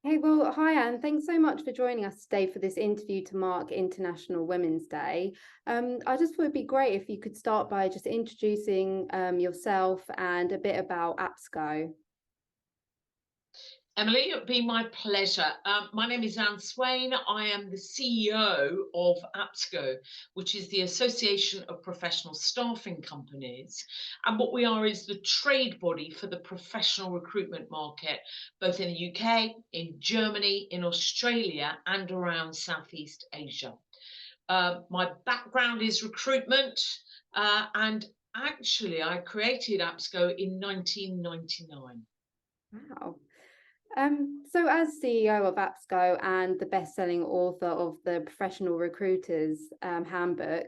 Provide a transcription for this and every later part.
Hey, well, hi, Anne. Thanks so much for joining us today for this interview to mark International Women's Day. I just thought it'd be great if you could start by just introducing yourself and a bit about APSCo. Emily, it would be my pleasure. My name is Ann Swain. I am the CEO of APSCo, which is the Association of Professional Staffing Companies. And what we are is the trade body for the professional recruitment market, both in the UK, in Germany, in Australia, and around Southeast Asia. My background is recruitment, and actually, I created APSCo in 1999. Wow. So as CEO of APSCo and the best-selling author of the Professional Recruiters Handbook,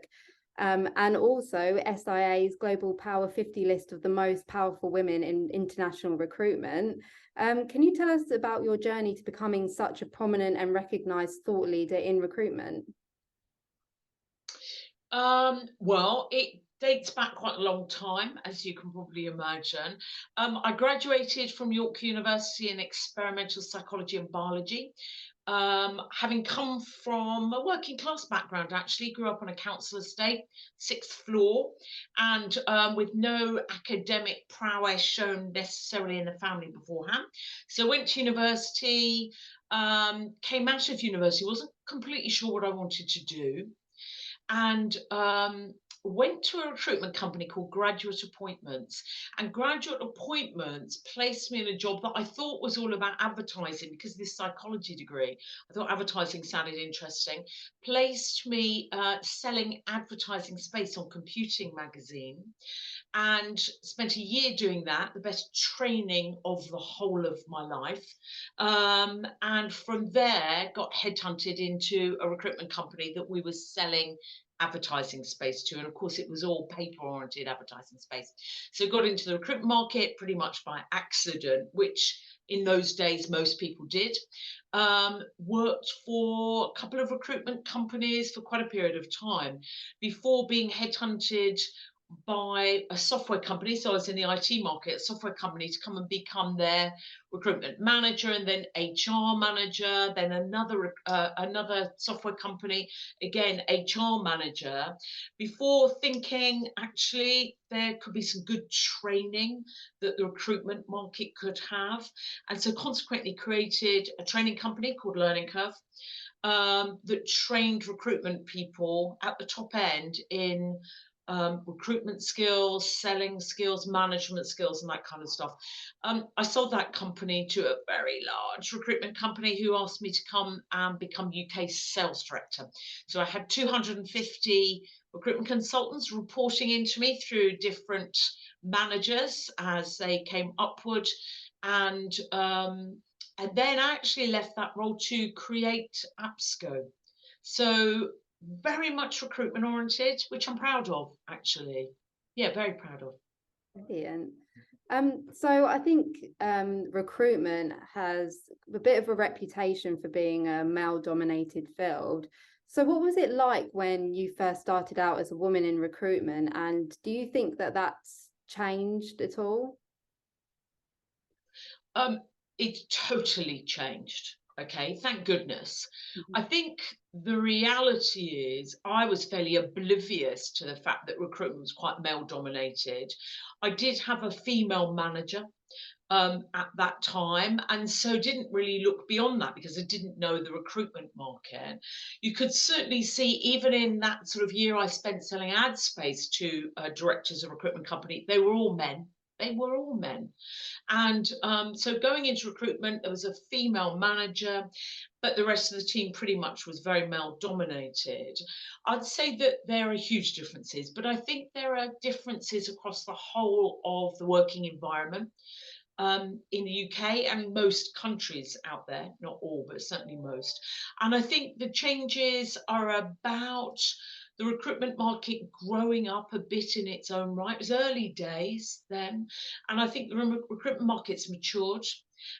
and also SIA's Global Power 50 list of the most powerful women in international recruitment, can you tell us about your journey to becoming such a prominent and recognized thought leader in recruitment? Well, it dates back quite a long time, as you can probably imagine. I graduated from York University in experimental psychology and biology. Having come from a working class background, actually, grew up on a council estate, sixth floor, and with no academic prowess shown necessarily in the family beforehand. So went to university, came out of university, wasn't completely sure what I wanted to do and went to a recruitment company called Graduate Appointments. And Graduate Appointments placed me in a job that I thought was all about advertising because of this psychology degree. I thought advertising sounded interesting. Placed me selling advertising space on Computing magazine and spent a year doing that, the best training of the whole of my life. And from there, got headhunted into a recruitment company that we were selling advertising space to. And of course, it was all paper oriented advertising space. So got into the recruitment market pretty much by accident, which in those days most people did. Worked for a couple of recruitment companies for quite a period of time before being headhunted by a software company. So I was in the IT market, a software company, to come and become their recruitment manager, and then HR manager, then another software company, again HR manager, before thinking actually there could be some good training that the recruitment market could have. And so consequently created a training company called Learning Curve, that trained recruitment people at the top end in recruitment skills, selling skills, management skills, and that kind of stuff. I sold that company to a very large recruitment company who asked me to come and become UK sales director. So I had 250 recruitment consultants reporting into me through different managers as they came upward. And then I actually left that role to create APSCo. So very much recruitment oriented, which I'm proud of, actually. Yeah, very proud of. Brilliant. So I think recruitment has a bit of a reputation for being a male-dominated field. So what was it like when you first started out as a woman in recruitment, and do you think that that's changed at all? Um, it totally changed. Okay, thank goodness. I think the reality is I was fairly oblivious to the fact that recruitment was quite male dominated. I did have a female manager at that time, and so didn't really look beyond that because I didn't know the recruitment market. You could certainly see, even in that sort of year I spent selling ad space to directors of recruitment company, they were all men. They were all men. And so going into recruitment, there was a female manager, but the rest of the team pretty much was very male dominated. I'd say that there are huge differences, but I think there are differences across the whole of the working environment, in the UK and most countries out there, not all, but certainly most. And I think the changes are about the recruitment market growing up a bit in its own right. It was early days then, and I think the recruitment market's matured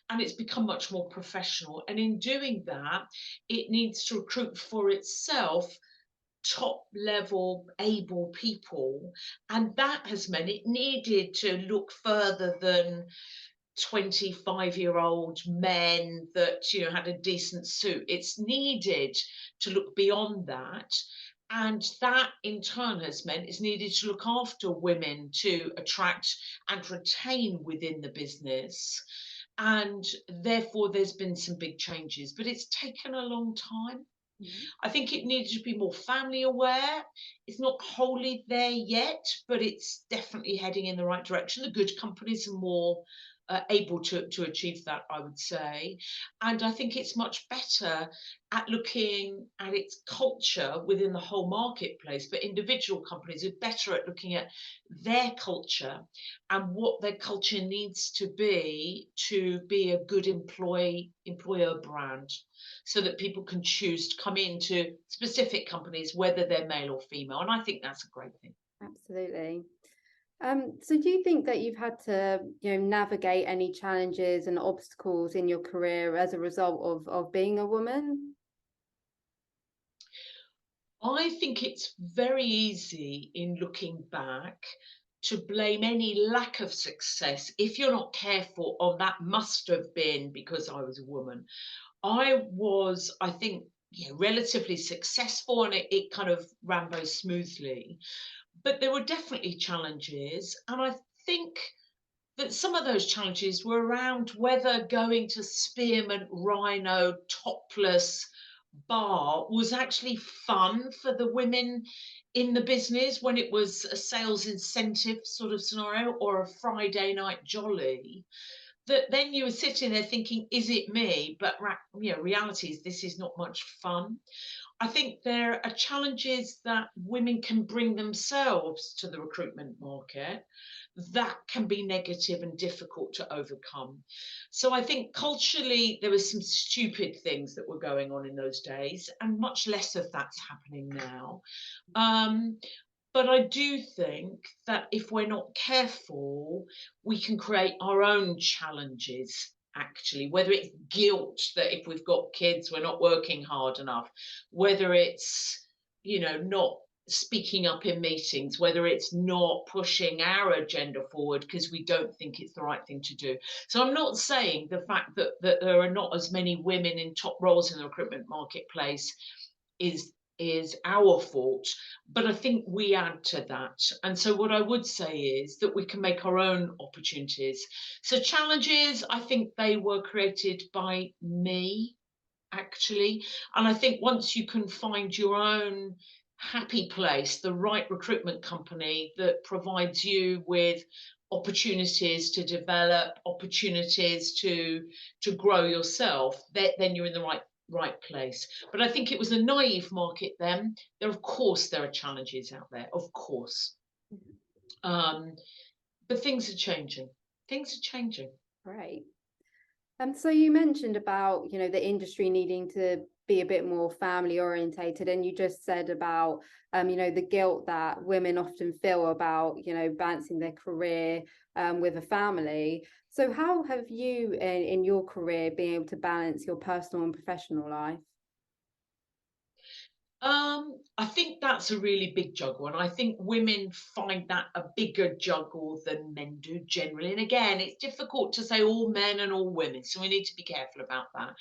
and it's become much more professional. And in doing that, it needs to recruit for itself top level able people, and that has meant it needed to look further than 25-year-old men that, had a decent suit. It's needed to look beyond that. And that in turn has meant it's needed to look after women to attract and retain within the business. And therefore, there's been some big changes, but it's taken a long time. Mhm. I think it needed to be more family aware. It's not wholly there yet, but it's definitely heading in the right direction. The good companies are more able to achieve that, I would say. And I think it's much better at looking at its culture within the whole marketplace. But individual companies are better at looking at their culture and what their culture needs to be a good employer brand, so that people can choose to come into specific companies, whether they're male or female. And I think that's a great thing. Absolutely. So do you think that you've had to, navigate any challenges and obstacles in your career as a result of being a woman? I think it's very easy in looking back to blame any lack of success, if you're not careful, on that must have been because I was a woman. I was, I think, relatively successful, and it kind of ran very smoothly. But there were definitely challenges. And I think that some of those challenges were around whether going to spearmint rhino topless bar was actually fun for the women in the business, when it was a sales incentive sort of scenario or a Friday night jolly. That then you were sitting there thinking, is it me? But reality is this is not much fun. I think there are challenges that women can bring themselves to the recruitment market that can be negative and difficult to overcome. So I think culturally there were some stupid things that were going on in those days, and much less of that's happening now. Um, but I do think that if we're not careful, we can create our own challenges, actually, whether it's guilt that if we've got kids, we're not working hard enough, whether it's, not speaking up in meetings, whether it's not pushing our agenda forward because we don't think it's the right thing to do. So I'm not saying the fact that there are not as many women in top roles in the recruitment marketplace is our fault, but I think we add to that. And so what I would say is that we can make our own opportunities. So challenges, I think they were created by me, actually. And I think once you can find your own happy place, the right recruitment company that provides you with opportunities to develop, opportunities to grow yourself, then you're in the right place. But I think it was a naive market then. Of course there are challenges out there, of course. Um, but things are changing. Things are changing. Right. So you mentioned about, the industry needing to be a bit more family orientated, and you just said about, the guilt that women often feel about, balancing their career with a family. So how have you, in your career, been able to balance your personal and professional life? I think that's a really big juggle, and I think women find that a bigger juggle than men do generally. And again, it's difficult to say all men and all women, so we need to be careful about that.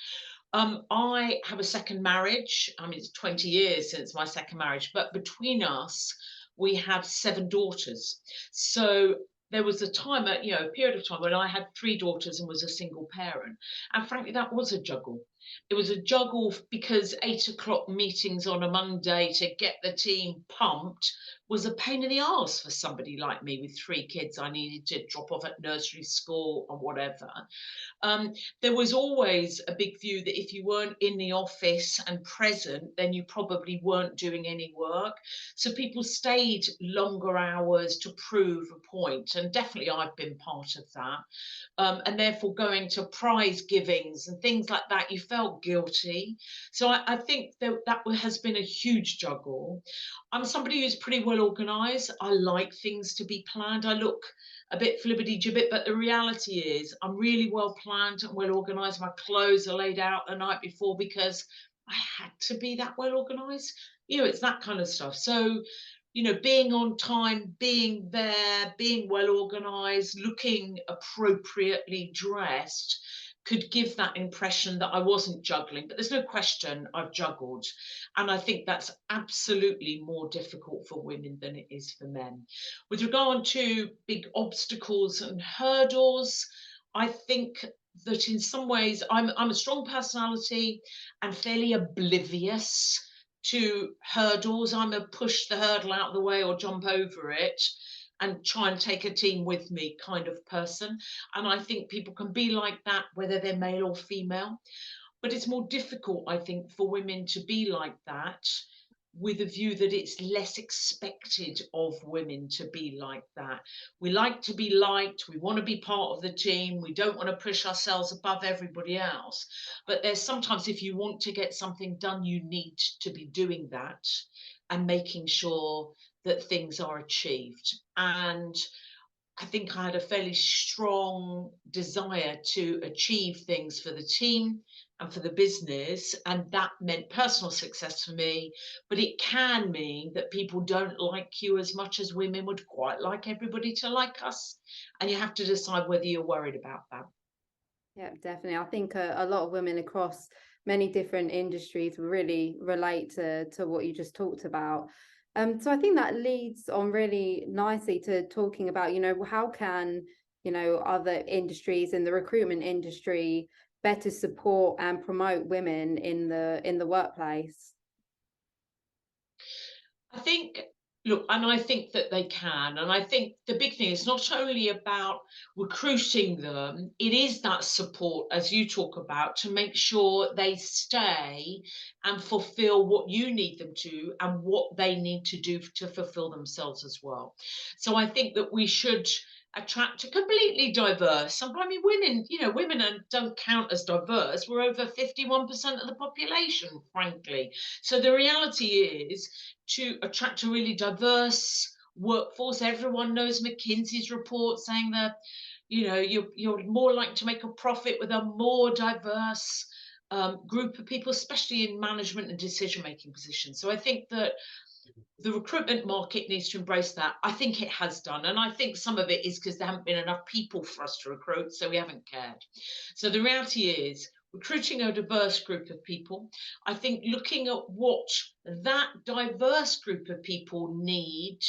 I have a second marriage. I mean, it's 20 years since my second marriage, but between us, we have 7 daughters. So there was a period of time when I had 3 daughters and was a single parent. And frankly, that was a juggle. It was a juggle because 8 o'clock meetings on a Monday to get the team pumped was a pain in the arse for somebody like me with 3 kids I needed to drop off at nursery, school, or whatever. Um, there was always a big view that if you weren't in the office and present, then you probably weren't doing any work. So people stayed longer hours to prove a point, and definitely I've been part of that. And therefore, going to prize givings and things like that, you felt guilty. So I think that has been a huge juggle. I'm somebody who's pretty well organised. I like things to be planned. I look a bit flibbity gibbet, but the reality is I'm really well planned and well organised. My clothes are laid out the night before because I had to be that well organised. It's that kind of stuff. So being on time, being there, being well organized, looking appropriately dressed could give that impression that I wasn't juggling. But there's no question I've juggled. And I think that's absolutely more difficult for women than it is for men. With regard to big obstacles and hurdles, I think that in some ways I'm a strong personality and fairly oblivious to hurdles. I'm a push the hurdle out of the way or jump over it and try and take a team with me kind of person. And I think people can be like that, whether they're male or female. But it's more difficult, I think, for women to be like that, with a view that it's less expected of women to be like that. We like to be liked, we want to be part of the team, we don't want to push ourselves above everybody else. But there's sometimes, if you want to get something done, you need to be doing that and making sure that things are achieved. And I think I had a fairly strong desire to achieve things for the team and for the business, and that meant personal success for me. But it can mean that people don't like you as much as women would quite like everybody to like us, and you have to decide whether you're worried about that. Yeah, definitely. I think a lot of women across many different industries really relate to what you just talked about. So I think that leads on really nicely to talking about, how can, other industries in the recruitment industry better support and promote women in the workplace? I think, look, and I think that they can. And I think the big thing is not only about recruiting them, it is that support, as you talk about, to make sure they stay and fulfill what you need them to and what they need to do to fulfill themselves as well. So I think that we should attract a completely diverse. I mean, women don't count as diverse. We're over 51% of the population, frankly. So the reality is, to attract a really diverse workforce. Everyone knows McKinsey's report saying that you're more likely to make a profit with a more diverse group of people, especially in management and decision making positions. So I think that the recruitment market needs to embrace that. I think it has done. And I think some of it is because there haven't been enough people for us to recruit, so we haven't cared. So the reality is, recruiting a diverse group of people, I think looking at what that diverse group of people need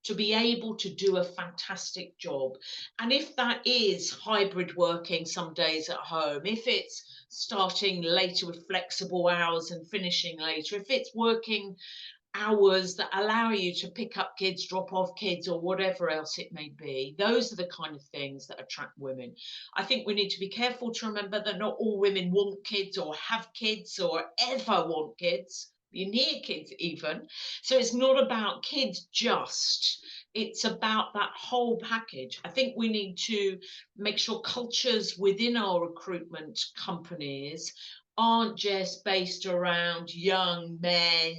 to be able to do a fantastic job. And if that is hybrid working some days at home, if it's starting later with flexible hours and finishing later, if it's working hours that allow you to pick up kids, drop off kids, or whatever else it may be. Those are the kind of things that attract women. I think we need to be careful to remember that not all women want kids or have kids or ever want kids, be near kids even. So it's not about kids just. It's about that whole package. I think we need to make sure cultures within our recruitment companies aren't just based around young men,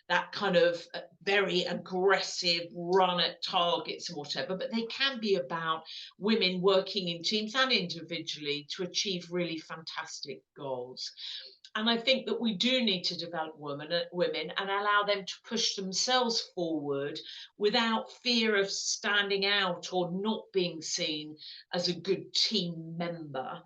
that kind of very aggressive run at targets and whatever, but they can be about women working in teams and individually to achieve really fantastic goals. And I think that we do need to develop women and allow them to push themselves forward without fear of standing out or not being seen as a good team member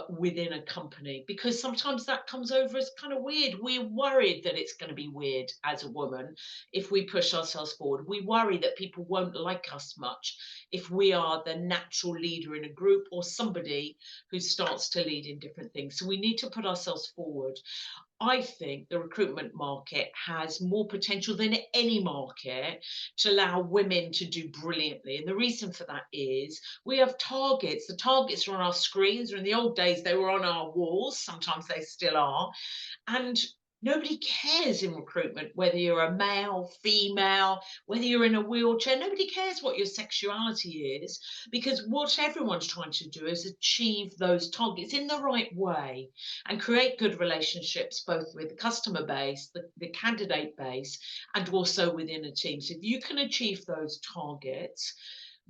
within a company, because sometimes that comes over as kind of weird. We're worried that it's going to be weird as a woman if we push ourselves forward. We worry that people won't like us much if we are the natural leader in a group or somebody who starts to lead in different things. So we need to put ourselves forward. I think the recruitment market has more potential than any market to allow women to do brilliantly. And the reason for that is we have targets. The targets are on our screens, or in the old days, they were on our walls. Sometimes they still are. And nobody cares in recruitment whether you're a male, female, whether you're in a wheelchair. Nobody cares what your sexuality is, because what everyone's trying to do is achieve those targets in the right way and create good relationships both with the customer base, the candidate base, and also within a team. So if you can achieve those targets,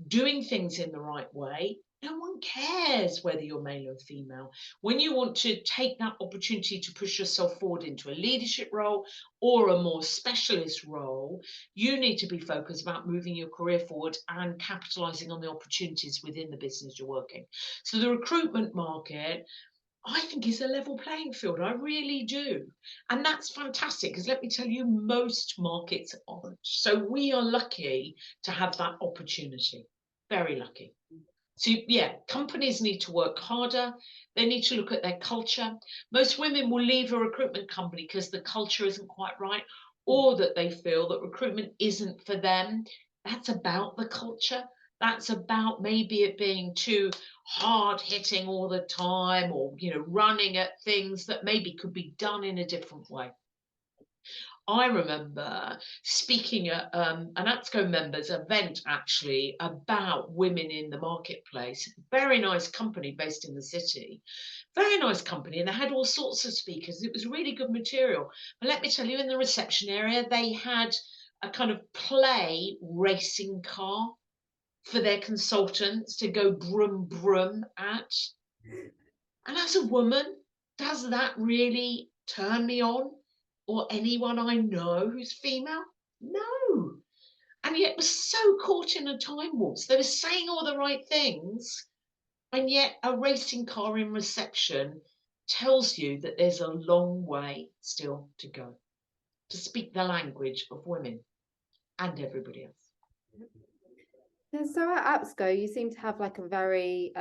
doing things in the right way, No one cares whether you're male or female. When you want to take that opportunity to push yourself forward into a leadership role or a more specialist role, you need to be focused about moving your career forward and capitalizing on the opportunities within the business you're working. So the recruitment market, I think, is a level playing field. I really do. And that's fantastic because let me tell you, most markets aren't. So we are lucky to have that opportunity. Very lucky. So yeah, companies need to work harder. They need to look at their culture. Most women will leave a recruitment company because the culture isn't quite right, or that they feel that recruitment isn't for them. That's about the culture. That's about maybe it being too hard hitting all the time, or running at things that maybe could be done in a different way. I remember speaking at an APSCo members event actually about women in the marketplace. Very nice company based in the city. Very nice company, and they had all sorts of speakers. It was really good material. But let me tell you, in the reception area, they had a kind of play racing car for their consultants to go brum brum at. And as a woman, does that really turn me on? Or anyone I know who's female? No. And yet was so caught in a time waltz. They were saying all the right things, and yet a racing car in reception tells you that there's a long way still to go to speak the language of women and everybody else. Yeah, so at APSCo, you seem to have like a very,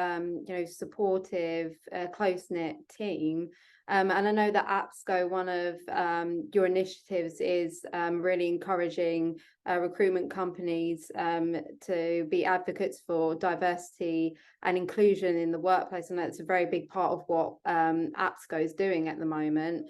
supportive, close-knit team. And I know that APSCo, one of your initiatives is really encouraging recruitment companies to be advocates for diversity and inclusion in the workplace. And that's a very big part of what APSCo is doing at the moment.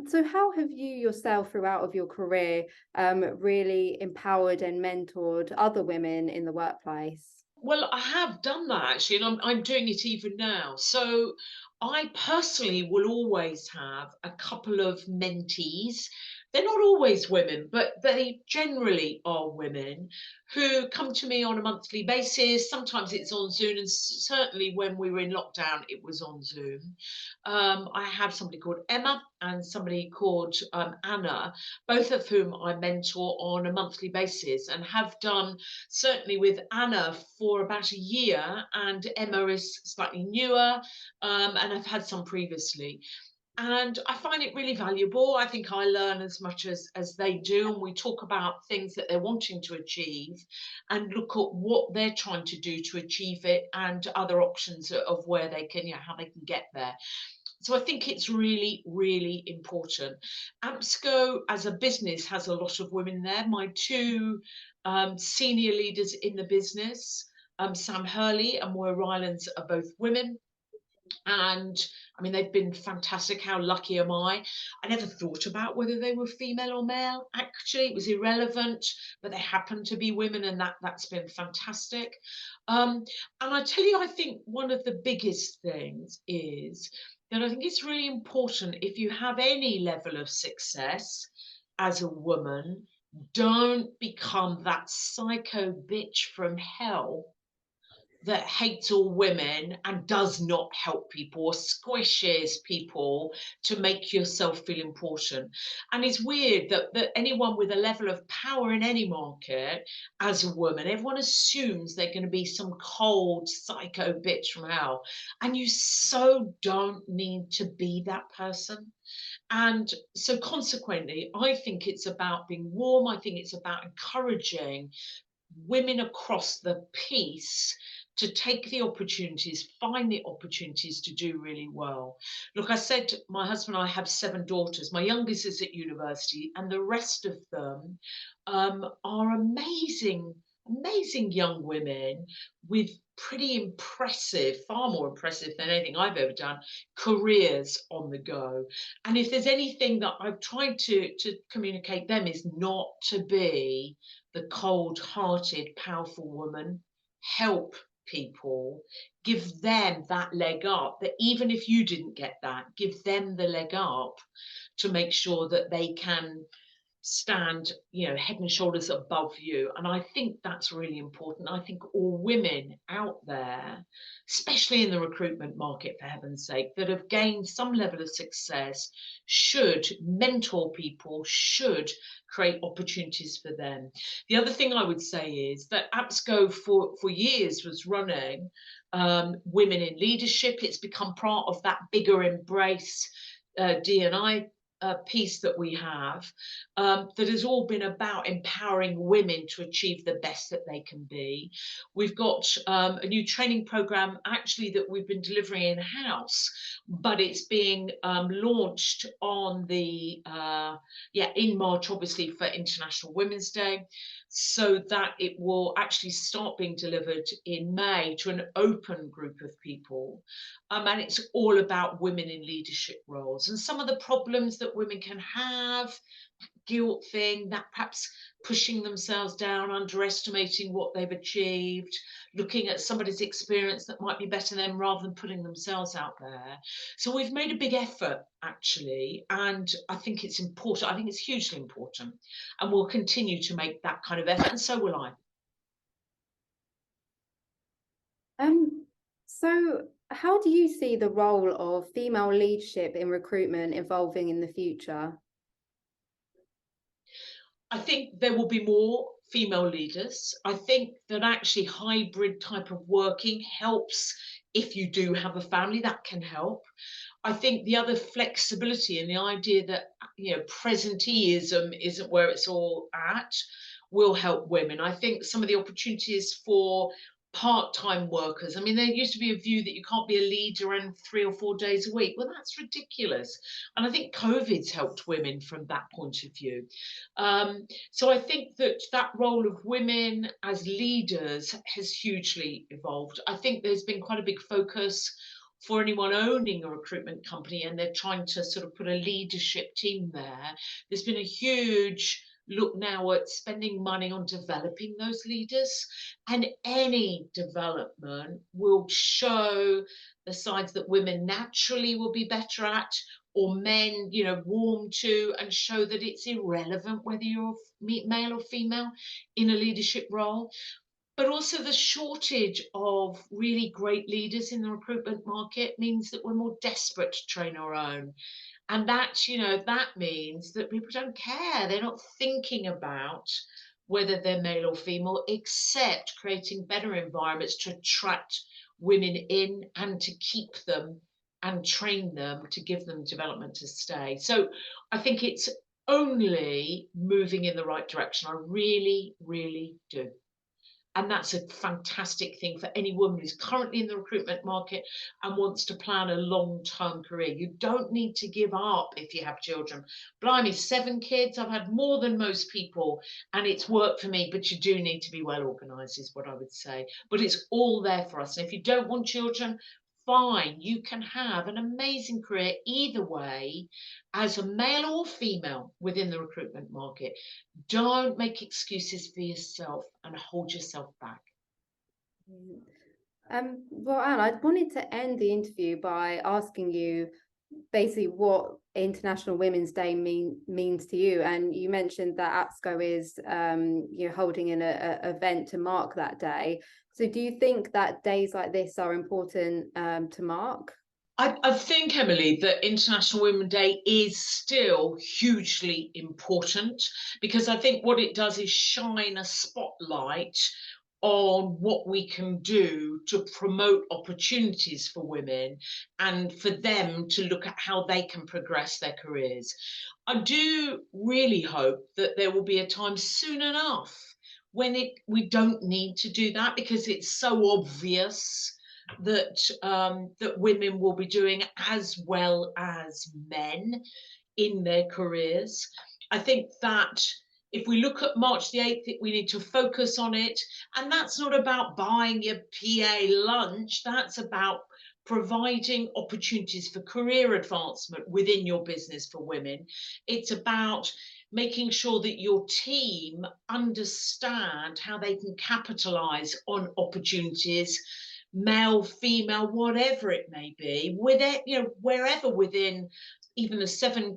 So how have you yourself throughout of your career really empowered and mentored other women in the workplace? Well, I have done that actually, and I'm doing it even now. So I personally will always have a couple of mentees. They're not always women, but they generally are women who come to me on a monthly basis. Sometimes it's on Zoom, and certainly when we were in lockdown, it was on Zoom. I have somebody called Emma and somebody called Anna, both of whom I mentor on a monthly basis, and have done certainly with Anna for about a year, and Emma is slightly newer, and I've had some previously. And I find it really valuable. I think I learn as much as they do, and we talk about things that they're wanting to achieve and look at what they're trying to do to achieve it and other options of where they can, how they can get there. So I think it's really, really important. APSCo as a business has a lot of women there. My two senior leaders in the business, Sam Hurley and Moira Rylands, are both women. And I mean, they've been fantastic. How lucky am I? I never thought about whether they were female or male. Actually, it was irrelevant, but they happen to be women, and that's been fantastic. And I tell you, I think one of the biggest things is that I think it's really important, if you have any level of success as a woman, don't become that psycho bitch from hell that hates all women and does not help people or squishes people to make yourself feel important. And it's weird that anyone with a level of power in any market as a woman, everyone assumes they're going to be some cold psycho bitch from hell. And you so don't need to be that person. And so consequently, I think it's about being warm. I think it's about encouraging women across the piece to take the opportunities, find the opportunities to do really well. Look, I said my husband and I have 7 daughters. My youngest is at university, and the rest of them are amazing, amazing young women with pretty impressive, far more impressive than anything I've ever done, careers on the go. And if there's anything that I've tried to communicate them, is not to be the cold-hearted, powerful woman. Help people, give them that leg up, that even if you didn't get that, give them the leg up to make sure that they can stand, head and shoulders above you. And I think that's really important. I think all women out there, especially in the recruitment market, for heaven's sake, that have gained some level of success should mentor people, should create opportunities for them. The other thing I would say is that APSCo for years was running women in leadership. It's become part of that bigger embrace D&I piece that we have, that has all been about empowering women to achieve the best that they can be. We've got a new training program actually that we've been delivering in-house, but it's being launched on the in March, obviously, for International Women's Day, so that it will actually start being delivered in May to an open group of people. And it's all about women in leadership roles and some of the problems that women can have, guilt thing, that perhaps pushing themselves down, underestimating what they've achieved, looking at somebody's experience that might be better than them rather than putting themselves out there. So we've made a big effort, actually, and I think it's important. I think it's hugely important, and we'll continue to make that kind of effort, and so will I. So how do you see the role of female leadership in recruitment evolving in the future? I think there will be more female leaders. I think that actually hybrid type of working helps. If you do have a family, that can help. I think the other flexibility and the idea that presenteeism isn't where it's all at will help women. I think some of the opportunities for part-time workers. I mean, there used to be a view that you can't be a leader in 3 or 4 days a week. Well, that's ridiculous. And I think COVID's helped women from that point of view. So I think that role of women as leaders has hugely evolved. I think there's been quite a big focus for anyone owning a recruitment company, and they're trying to sort of put a leadership team there. There's been a huge look now at spending money on developing those leaders, and any development will show the sides that women naturally will be better at, or men warm to, and show that it's irrelevant whether you're male or female in a leadership role. But also the shortage of really great leaders in the recruitment market means that we're more desperate to train our own. And that means that people don't care. They're not thinking about whether they're male or female, except creating better environments to attract women in and to keep them and train them to give them development to stay. So I think it's only moving in the right direction. I really, really do. And that's a fantastic thing for any woman who's currently in the recruitment market and wants to plan a long-term career. You don't need to give up if you have children. Blimey, 7 kids, I've had more than most people, and it's worked for me, but you do need to be well organised, is what I would say. But it's all there for us. And if you don't want children, fine, you can have an amazing career either way as a male or female within the recruitment market. Don't make excuses for yourself and hold yourself back. Well, Anne, I wanted to end the interview by asking you basically what International Women's Day means to you. And you mentioned that APSCo is holding an event to mark that day. So do you think that days like this are important to mark? I think, Emily, that International Women's Day is still hugely important, because I think what it does is shine a spotlight on what we can do to promote opportunities for women and for them to look at how they can progress their careers. I do really hope that there will be a time soon enough when we don't need to do that, because it's so obvious that that women will be doing as well as men in their careers. I think that if we look at March the 8th, we need to focus on it. And that's not about buying your PA lunch. That's about providing opportunities for career advancement within your business for women. It's about making sure that your team understand how they can capitalize on opportunities, male, female, whatever it may be, with it, wherever within even the 7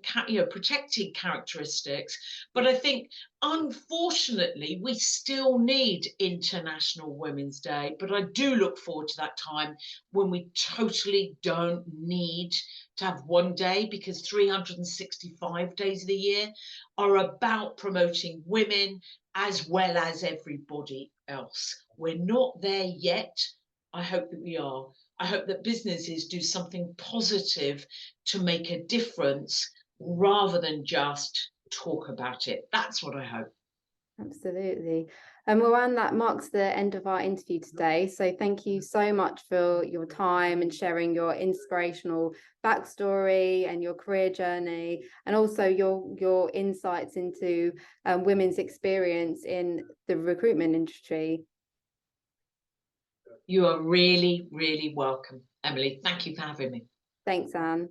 protected characteristics. But I think, unfortunately, we still need International Women's Day. But I do look forward to that time when we totally don't need to have one day, because 365 days of the year are about promoting women as well as everybody else. We're not there yet. I hope that we are. I hope that businesses do something positive to make a difference rather than just talk about it. That's what I hope. Absolutely. Well, Anne, that marks the end of our interview today. So thank you so much for your time and sharing your inspirational backstory and your career journey, and also your insights into women's experience in the recruitment industry. You are really, really welcome, Emily. Thank you for having me. Thanks, Anne.